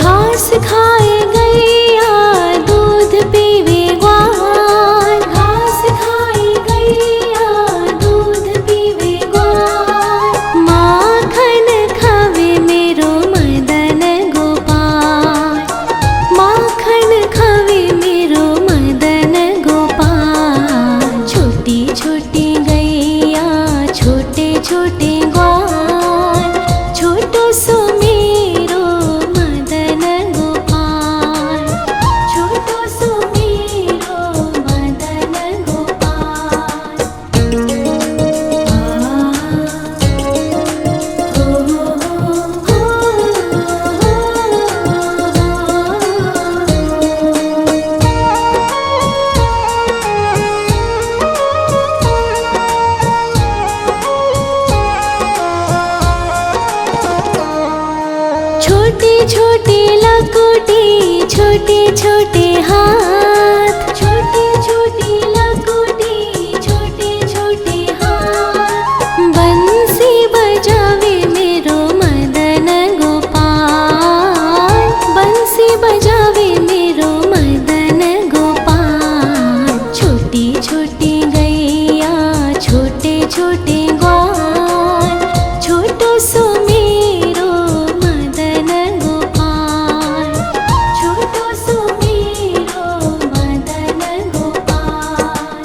घास खाए गैया दूध पीवे ग्वाल, घास खाए गैया दूध पीवे ग्वाल। माखन खावे मेरो मदन गोपाल, माखन खावे मेरो मदन गोपाल। छोटी छोटी गैया छोटे छोटे ग्वाल, छोटो सो मेरो मदन गोपाल, छोटो सो मेरो मदन गोपाल। छोटी छोटी लकोटी छोटे छोटे हाथ, छोटी छोटी लकोटी छोटे छोटे हाथ। बंसी बजावे मेरो मदन गोपाल, बंसी बजावे मेरो मदन गोपाल। छोटी छोटी गैया छोटे छोटे ग्वाल, छोटो सो मेरो मदन गोपाल, छोटो सो मेरो मदन गोपाल।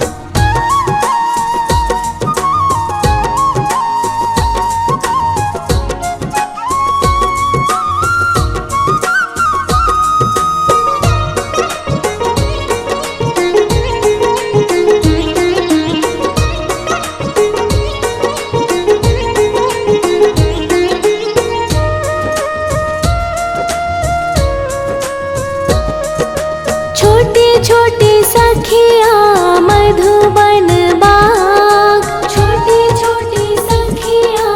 छोटे छोटे सखिया मधुबन बाग, छोटे छोटे सखिया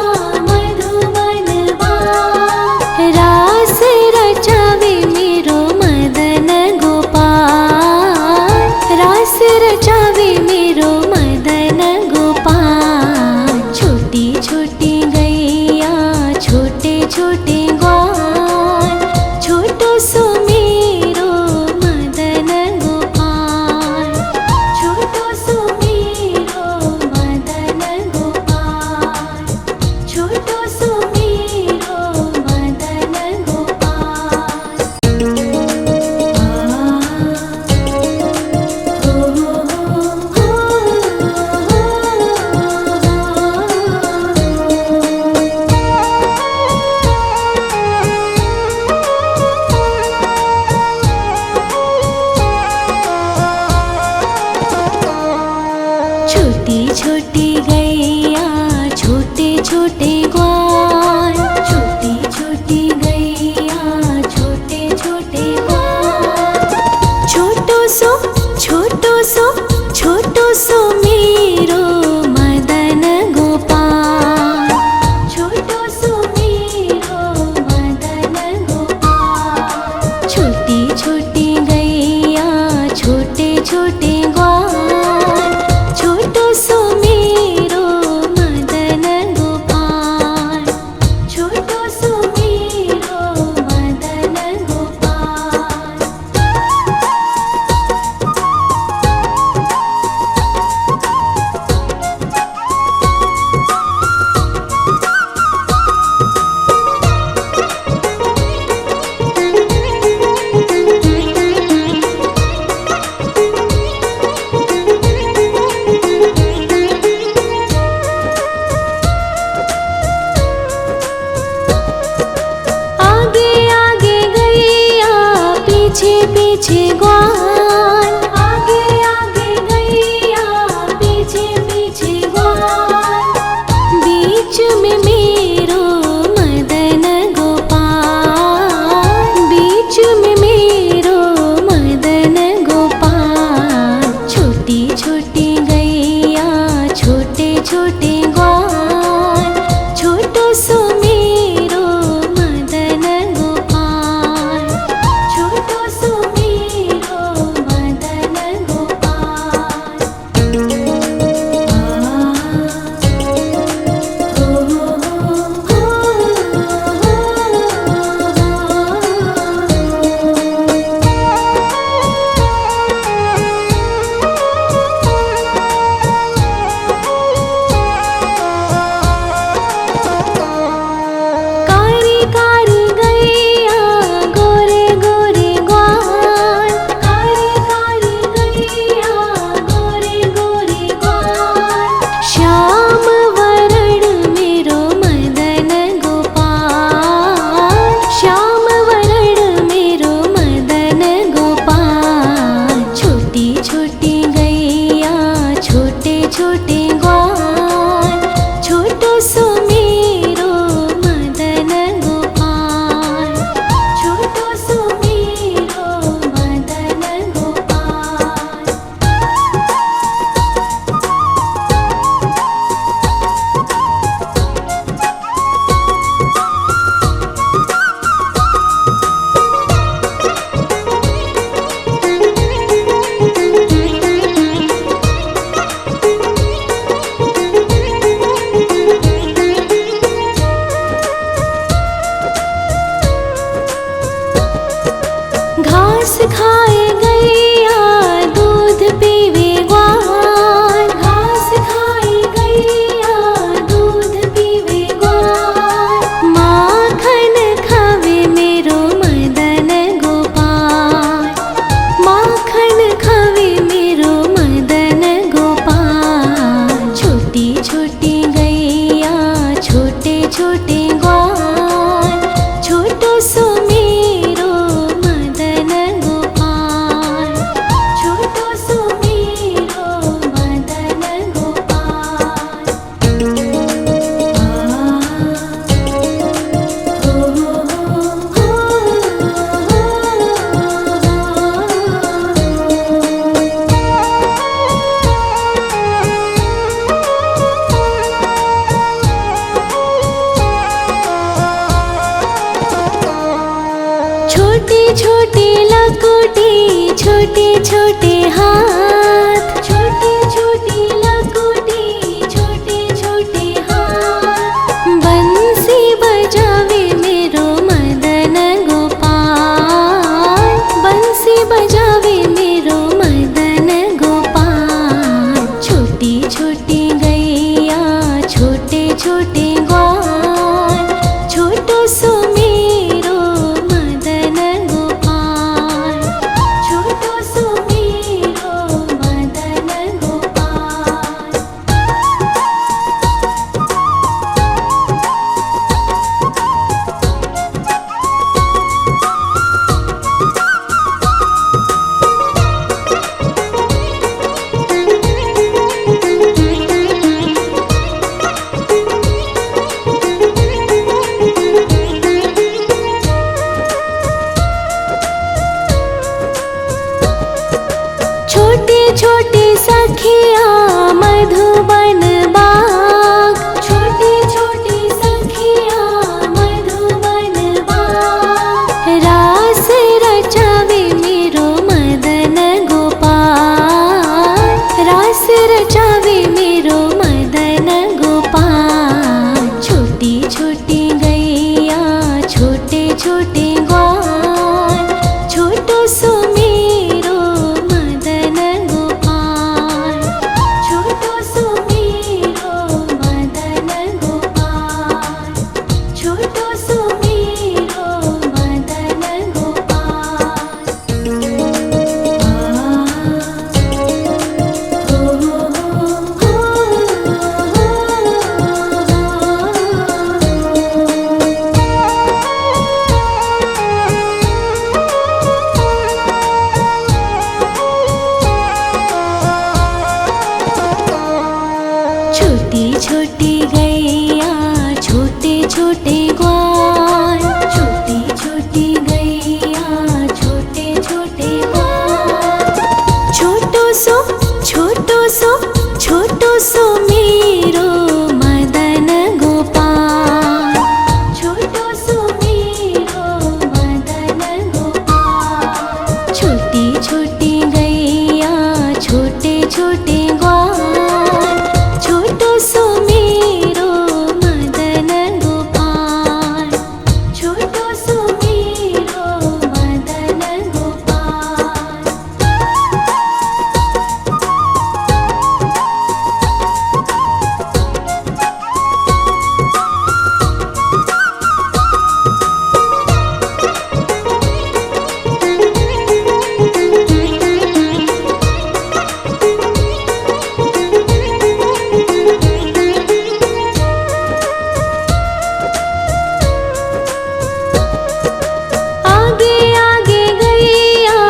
मधुबन बाग। रास रचावे मेरो मदन गोपाल, रास रचावे मेरो मदन गोपाल। छोटी छोटी गैया छोटे छोटे ग्वाल, छोटो सो मेरो मदन गोपाल, छोटो सो मेरो मदन गोपाल, छोटो सो मेरो मदन गोपाल। छोटी छोटी गैया छोटे छोटे ग्वाल, छोटी छोटी गैया छोटे छोटे ग्वाल। छोटो सो छोटो सो छोटो सो मेरो मदन गोपाल, छोटो सो मेरो मदन गोपाल। छोटी छोटी गैया छोटे छोटे ग्वाल, छोटो सो मेरो मदन गोपाल, छोटो सो मेरो मदन गोपाल। आगे आगे गैया पीछे पीछे ग्वाल, आगे आगे गैया पीछे पीछे ग्वाल। बीच में मेरो मदन गोपाल, बीच में मेरो मदन गोपाल। छोटी छोटी गैया छोटे छोटे ग्वाल, छोटो सो मेरो मदन गोपाल, छोटो सो मेरो घास खाए गैया दूध पीवे ग्वाल, घास खाए गैया दूध पीवे ग्वाल, माखन खावे मेरो मदन गोपाल, माखन खावे मेरो मदन गोपाल। छोटी छोटी गैया छोटे छोटे ग्वाल, छोटो सो मेरो मदन गोपाल, छोटो सो मेरो मदन गोपाल। छोटे छोटे लकोटी छोटे छोटे हाथ, छोटे छोटे लकोटी छोटे छोटे हाथ, बंसी बजावे मेरो मदन गोपाल, बंसी बजावे मेरो मदन गोपाल। छोटी छोटी गैया छोटे छोटे ग्वाल, छोटो सो मेरो मदन गोपाल, छोटो सो मेरो मदन गोपाल। छोटे छोटे सखिया मधुबन बाग, छोटे छोटे सखिया मधुबन बाग, रास रचावे मेरो मदन गोपाल, रास रचावे मेरो मदन गोपाल। छोटी छोटी गैया छोटे छोटे ग्वाल, छोटो सो मेरो मदन गोपाल, छोटो सो मेरो मदन गोपाल, छोटो सो मेरो मदन गोपाल। छोटी छोटी गैया छोटे छोटे ग्वाल, छोटी छोटी गैया छोटे छोटे ग्वाल, छोटो सो छोटो सो छोटो सो मेरो मदन गोपाल, छोटो सो मेरो मदन गोपाल। छोटी छोटी गैया छोटे छोटे ग्वाल, छोटो सो मेरो मदन गोपाल, छोटो सो मेरो मदन गोपाल। आगे आगे गैया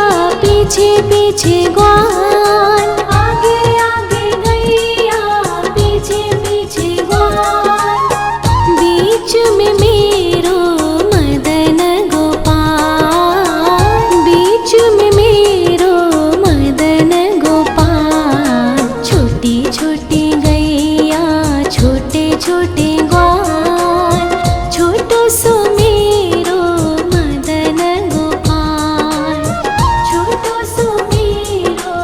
पीछे पीछे ग्वाल, आगे आगे गैया पीछे पीछे ग्वाल, बीच में मेरो मदन गोपाल, बीच में मेरो मदन गोपाल। छोटी छोटी गैया छोटे छोटे ग्वाल, छोटो सो मेरो मदन गोपाल, छोटो सो मेरो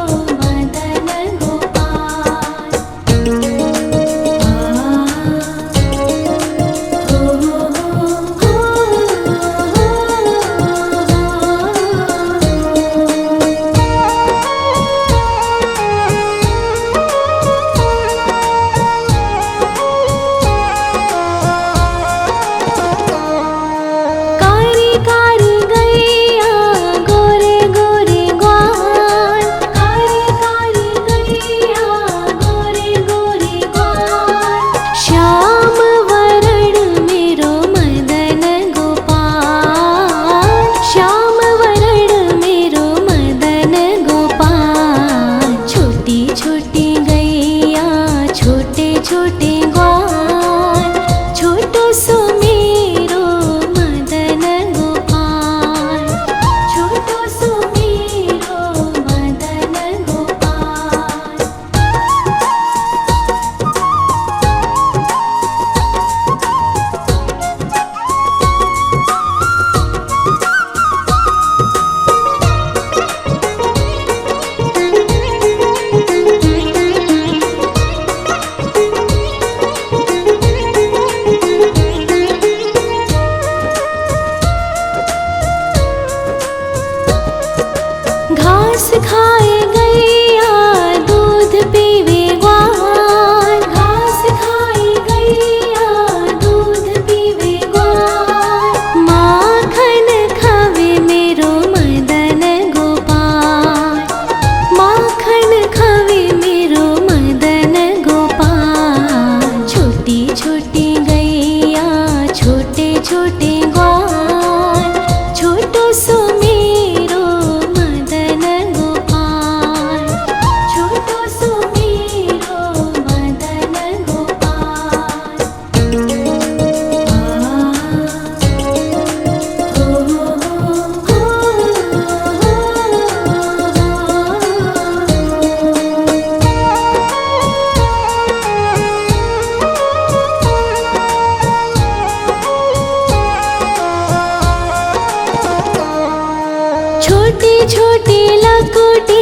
छोटे छोटे लकोटे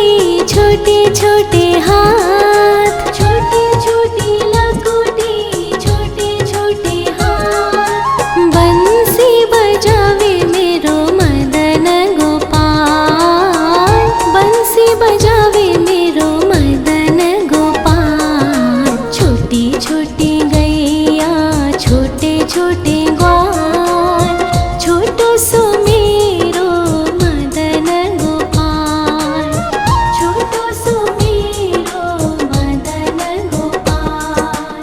छोटे छोटे हाथ, छोटे छोटे लकोटे छोटे छोटे हाथ। बंसी बजावे मेरो मदन गोपाल, बंसी बजावे मेरो मदन गोपाल। छोटी छोटी गैया छोटे छोटे ग्वाल, छोटो सो मेरो मदन गोपाल, छोटो सो मेरो मदन गोपाल।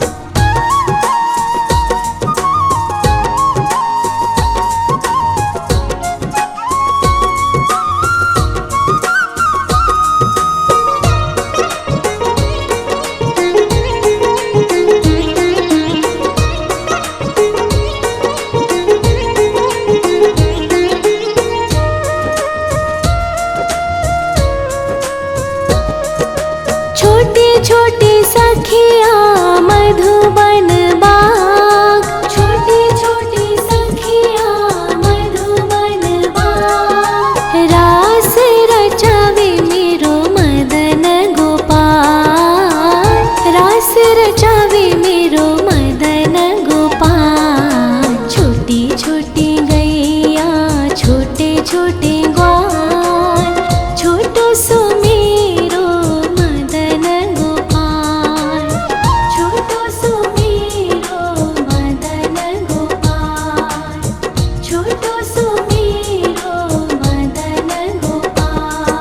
छोटे छोटे सखिया मधुबन बाग, छोटे छोटे सखिया मधुबन बाग। रास रचावे मेरो मदन गोपाल, रास रचावे मेरो मदन गोपाल। छोटी छोटी गैया छोटे छोटे ग्वाल, छोटो सो मेरो मदन गोपाल, छोटो सो मेरो मदन गोपाल, छोटो सो मेरो मदन गोपाल।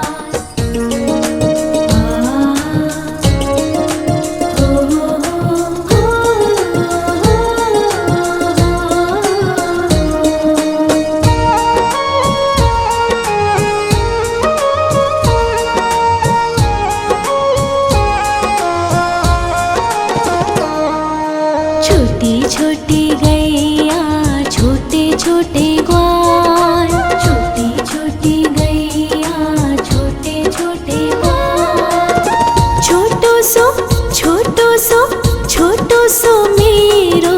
छोटी छोटी गैया छोटे छोटे ग्वाल, छोटी छोटी गैया छोटे छोटे ग्वाल। छोटो सो छोटो सो छोटो सो मेरो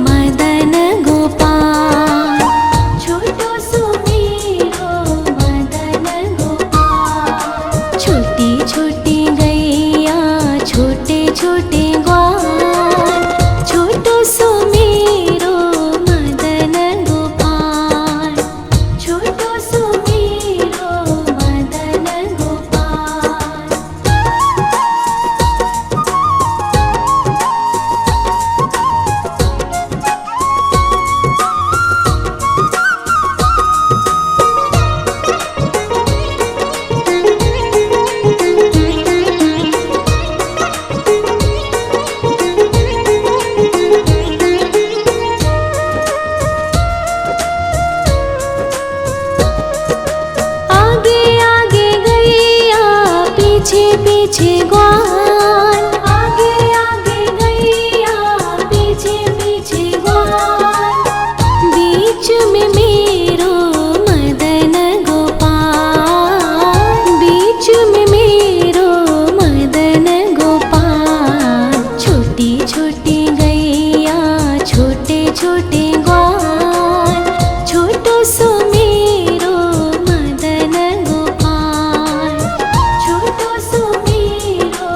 मदन गोपाल, छोटो सो मेरो मदन गोपाल। छोटी छोटी गैया छोटे छोटे ग्वाल, छोटो सो मेरो मदन गोपाल, छोटो सो मेरो मदन गोपाल। आगे आगे गैया पीछे पीछे ग्वाल, आगे आगे गैया पीछे पीछे ग्वाल। बीच में मेरो मदन गोपाल, बीच में मेरो मदन गोपाल। छोटी छोटी गैया छोटे छोटे ग्वाल, छोटो सो मेरो मदन गोपाल, छोटो सो मेरो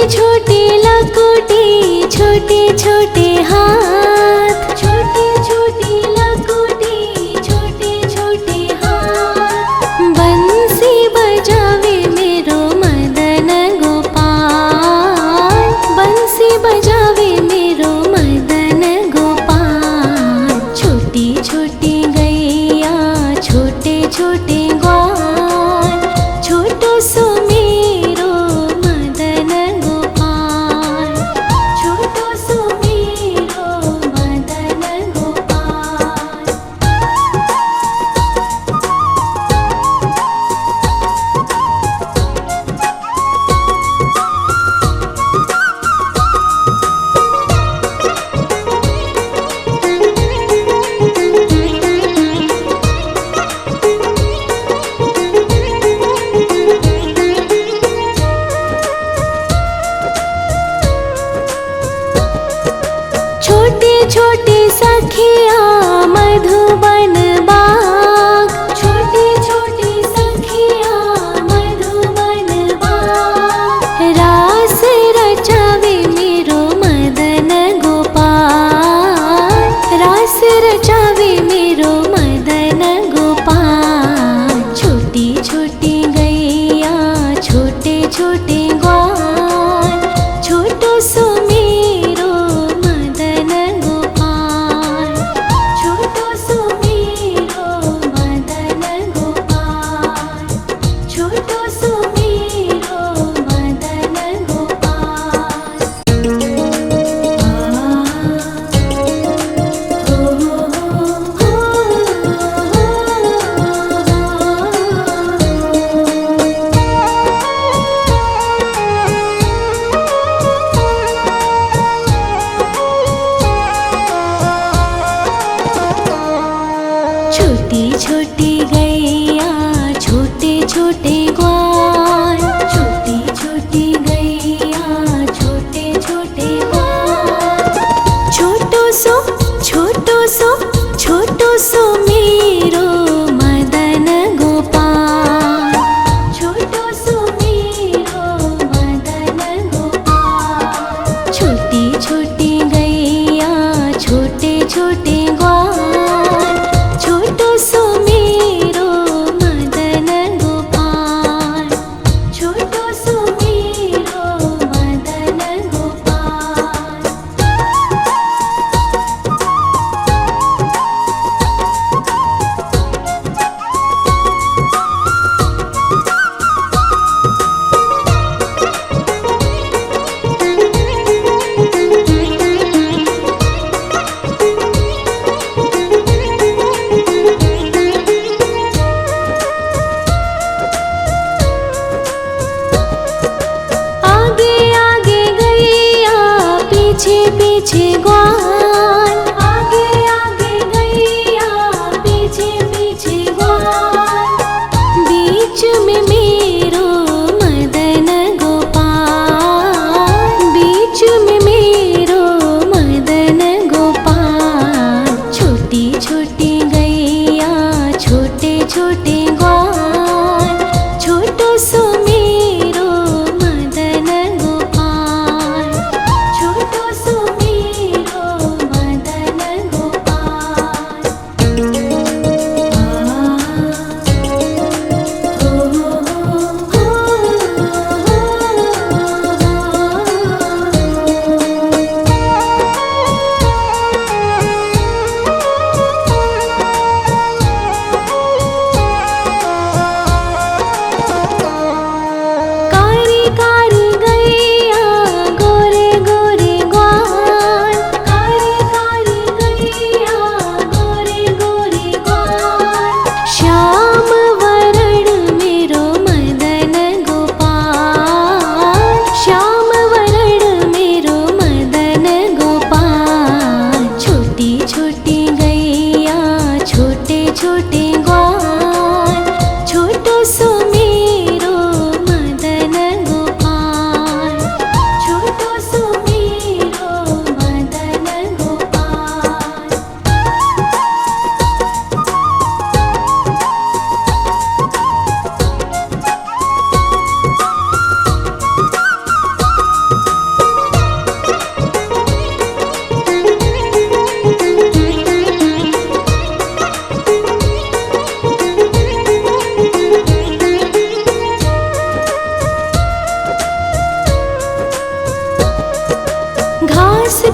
छोटी लकुटी छोटे छोटे हाथ, छोटी छोटी लकुटी छोटे छोटे हाथ। बंसी बजावे मेरो मदन गोपाल, बंसी बजावे मेरो मदन गोपाल। छोटी छोटी गैया छोटे छोटे ग्वाल, छोटो सो मेरो मदन गोपाल, छोटो सो मेरो मदन गोपाल। छोटी छोटी सखिया मधुबन बाग, छोटी छोटी सखिया मधुबन बाग। रास रचावे मेरो मदन गोपाल, रास रचावे मेरो मदन गोपाल। छोटी छोटी गैया छोटे छोटे ग्वाल, छोटो सो मेरो मदन गोपाल, छोटो सो मेरो मदन गोपाल, छोटो सो मेरो मदन गोपाल। छोटी छोटी गैया छोटे छोटे ग्वाल, छोटी छोटी गैया छोटे छोटे ग्वाल। छोटो सो छोटो सो छोटो सो मेरो मदन गोपाल, छोटो सो मेरो मदन गोपाल। छोटी छोटी गैया छोटे छोटे ग्वाल, छोटो सो मेरो मदन गोपाल, छोटो सो मेरो मदन गोपाल। आगे आगे गैया पीछे पीछे ग्वाल, आगे आगे गैया पीछे पीछे ग्वाल। बीच में मेरो मदन गोपाल, बीच में मेरो मदन गोपाल। छोटी छोटी गैया छोटे छोटे ग्वाल, छोटो सो मेरो मदन गोपाल, छोटो सो मेरो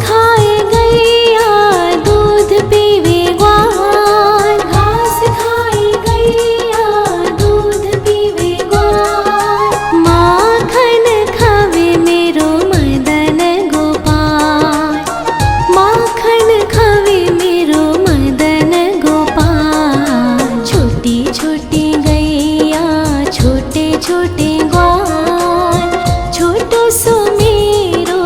खाए गैया दूध पीवे ग्वाल, घास खाए गैया दूध पीवे ग्वाल, माखन खावे मेरो मदन गोपाल, माखन खावे मेरो मदन गोपाल। छोटी छोटी गैया छोटे छोटे ग्वाल, छोटो सो मेरो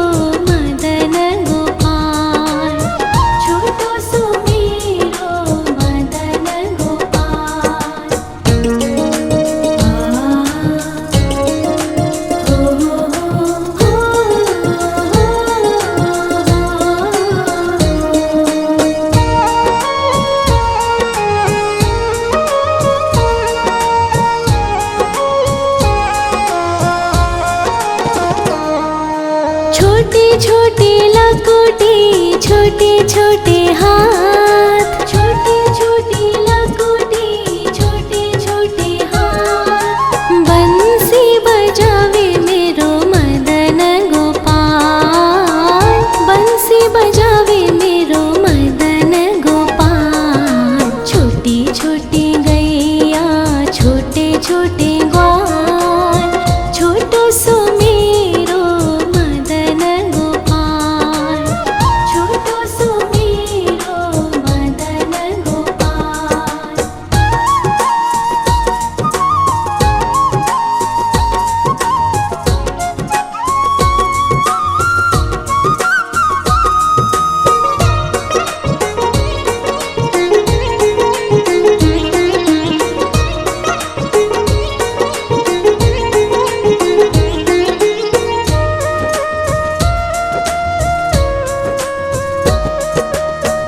मदन गोपाल, छोटो सो मेरो मदन गोपाल। छोटी छोटी लकुटी छोटे छोटे हाथ, छोटी छोटी लकुटी छोटे छोटे हाथ, बंसी बजावे मेरो मदन गोपाल, बंसी बजावे मेरो मदन गोपाल। छोटी छोटी गैया छोटे छोटे ग्वाल, छोटो सो मेरो मदन गोपाल, छोटो सो मेरो मदन गोपाल।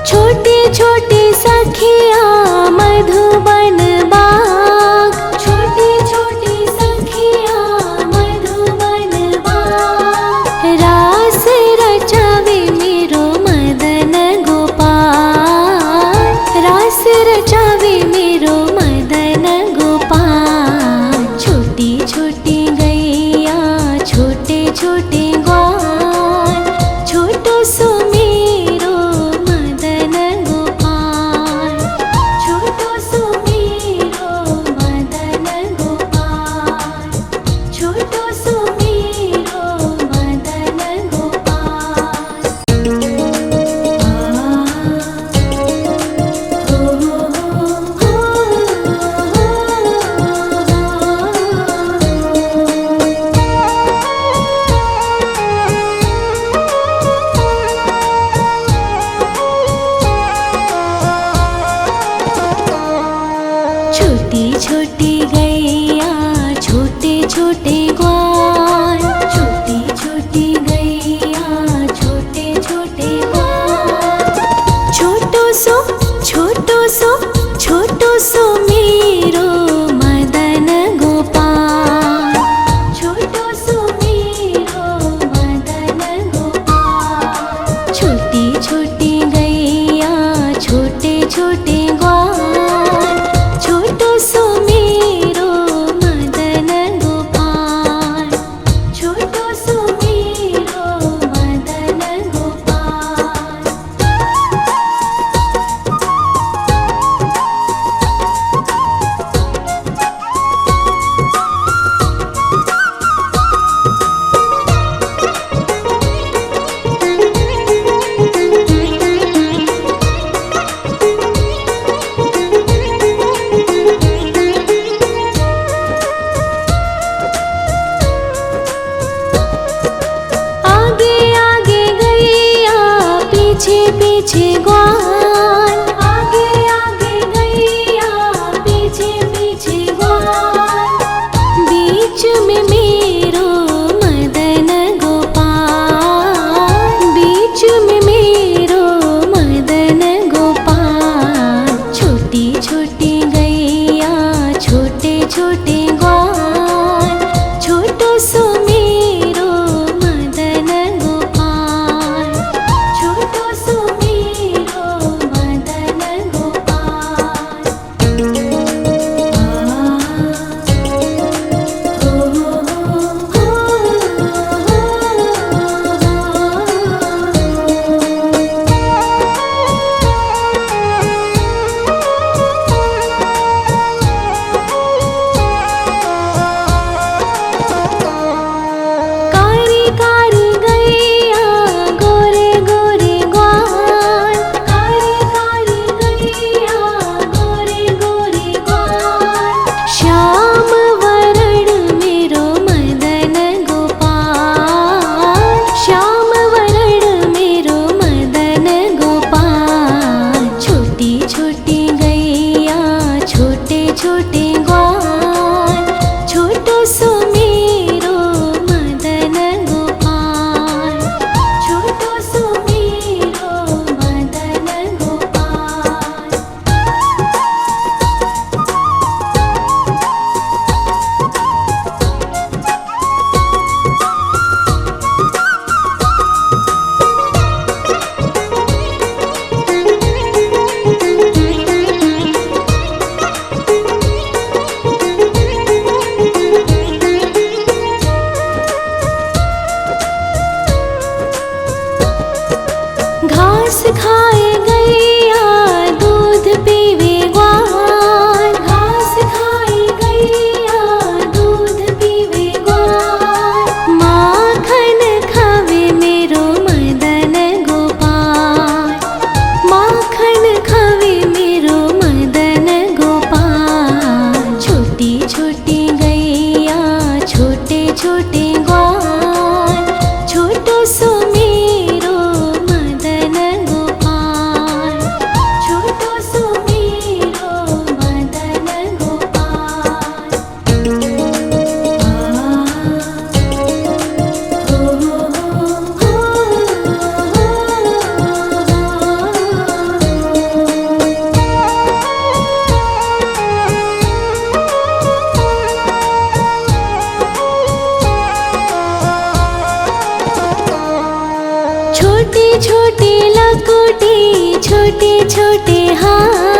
छोटे छोटे सखिया मधुबन बाग, छोटे छोटे सखिया मधुबन बाग, रास रचावे मेरो मदन गोपाल, रास रचावे मेरो मदन गोपाल। छोटी छोटी गैया छोटे छोटे ग्वाल, छोटो सो मेरो मदन गोपाल, छोटो सो मेरो मदन गोपाल, छोटो सो मेरो मदन गोपाल। छोटी छोटी गैया छोटे छोटे ग्वाल, छोटी छोटी गैया छोटे छोटे ग्वाल, छोटो सो छोटो सो छोटो सो मेरो मदन गोपाल, छोटो सो मेरो मदन गोपाल। छोटी छोटी गैया छोटे छोटे ग्वाल, छोटो सो मेरो मदन गोपाल, छोटो सो मेरो मदन गोपाल। आगे आगे गैया पीछे पीछे ग्वाल, आगे आगे गैया पीछे पीछे ग्वाल, बीच में मेरो मदन गोपाल, बीच में मेरो मदन गोपाल। छोटी छोटी गैया छोटे छोटे ग्वाल, छोटो सो मेरो मदन गोपाल, छोटो सो मेरो छोटे छोटे हाथ